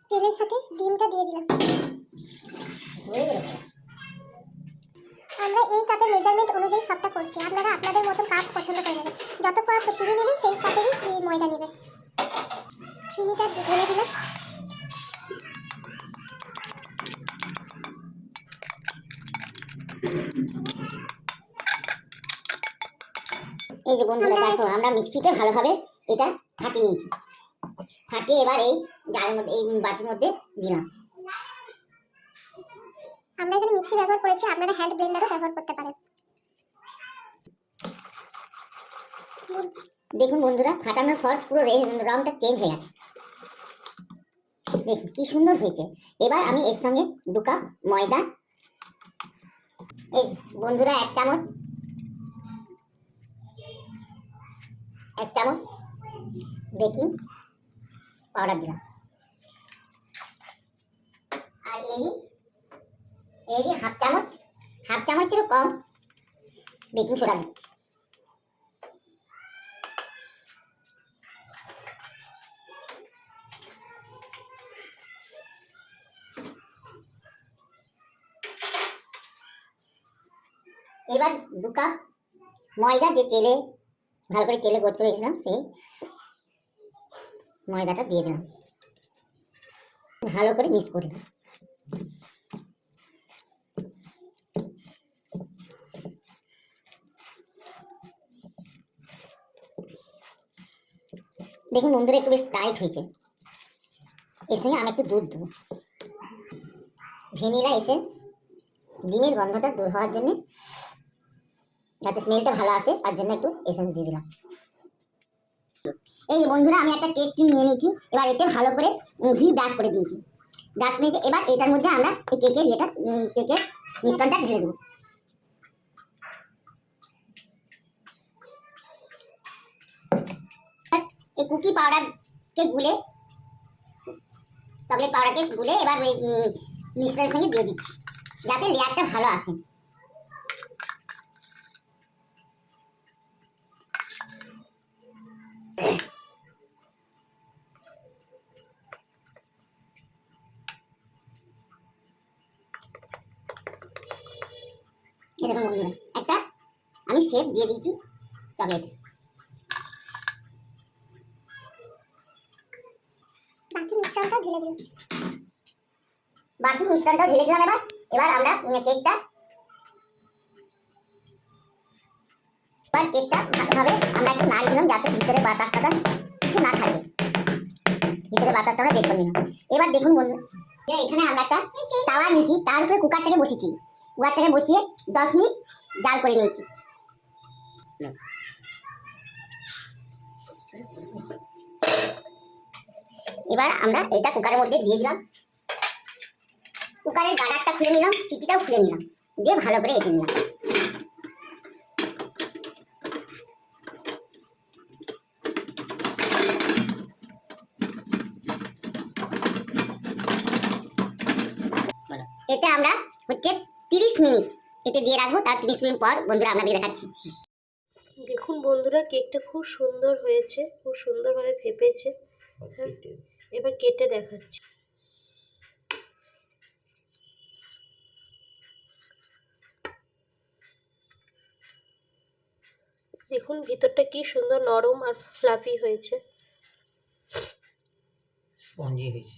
তেলের সাথে ডিমটা দিয়ে দিলাম। আমরা এই কাপের মেজারমেন্ট অনুযায়ী সবটা করছি, আপনারা আপনাদের মতন কাপ পছন্দ করে নেবেন। যত কাপ চিনি নেবেন সেই কাপেরই ময়দা নেবেন। চিনিটা ঢেলে দিলাম। এই যে বন্ধুরা দেখো, আমরা মিক্সিতে ভালোভাবে এটা ফাটিয়ে নিয়েছি। ফাটিয়ে এবার এই জারের মধ্যে, এই বাটির মধ্যে দিলাম। আমরা এখানে মিক্সি ব্যবহার করেছি, আপনারা হ্যান্ড ব্লেন্ডারও ব্যবহার করতে পারেন। দেখুন বন্ধুরা, ফাটানোর পর পুরো রংটা চেঞ্জ হয়ে গেছে। দেখুন কি সুন্দর হয়েছে। এবার আমি এর সঙ্গে 2 কাপ ময়দা, এই বন্ধুরা 1 চামচ বেকিং পাউডার দিলাম। আর এই হাফ চামচেরও কম বেকিং সোডা দিচ্ছি। এবার 2 কাপ ময়দা, যে তেলে ভালো করে তেলে গোদ করে রেখেছিলাম সেই ময়দাটা দিয়ে দিলাম। ভালো করে মিক্স করলাম। দেখুন বন্ধুরা, একটু বেশ টাইট হয়েছে। এর সঙ্গে আমি একটু দুধ দেবো। ভ্যানিলা এসেন্স, ডিমের গন্ধটা দূর হওয়ার জন্য, যাতে স্মেলটা ভালো আসে তার জন্য একটু এসেন্স দিয়ে দিলাম। এই যে বন্ধুরা, আমি একটা কেক টিন নিয়ে নিয়েছি। এবার এতে ভালো করে ঘি ব্রাশ করে দিয়েছি। ব্রাশ করেছি। এবার এটার মধ্যে আমরা এই কেকের মিশ্রণটা ঢেলে দেবো। এই কুকি পাউডারকে গুলে, চকলেট পাউডারকে গুলে এবার ওই মিশ্রণের সঙ্গে দিয়ে দিচ্ছি, যাতে লেয়ারটা ভালো আসে। এরকম বন্ধুরা একটা আমি শেপ দিয়ে দিয়েছি চকলেট। বাকি মিশ্রণটাও ঢেলে দিলাম। এবার আমরা কেকটা ভালোভাবে আমরা একটু নাড়ি দিলাম, যাতে ভিতরে বাতাস কিছু না থাকে। ভিতরে বাতাসটা আমরা বের করে নিলাম। এবার দেখুন বন্ধু, এখানে আমরা একটা তাওয়া নিয়েছি, তার উপরে কুকারটাকে বসিয়ে 10 মিনিট জাল করে নিয়েছি। এবার আমরা এটা কুকারের মধ্যে দিয়ে দিলাম। কুকারের গাডারটা খুলে নিলাম, সিটিটাও খুলে নিলাম, দিয়ে ভালো করে এঁটে নিলাম। এতে আমরা 30 মিনিট এতে দিয়ে রাখবো। তার 30 মিনিট পর বন্ধুরা আপনাদের দেখাচ্ছি। দেখুন বন্ধুরা, কেকটা খুব সুন্দর হয়েছে, খুব সুন্দরভাবে ফেপেছে। এবার কেটে দেখাচ্ছি। দেখুন ভিতরটা কি সুন্দর নরম আর ফ্লাফি হয়েছে, স্পঞ্জি হয়েছে।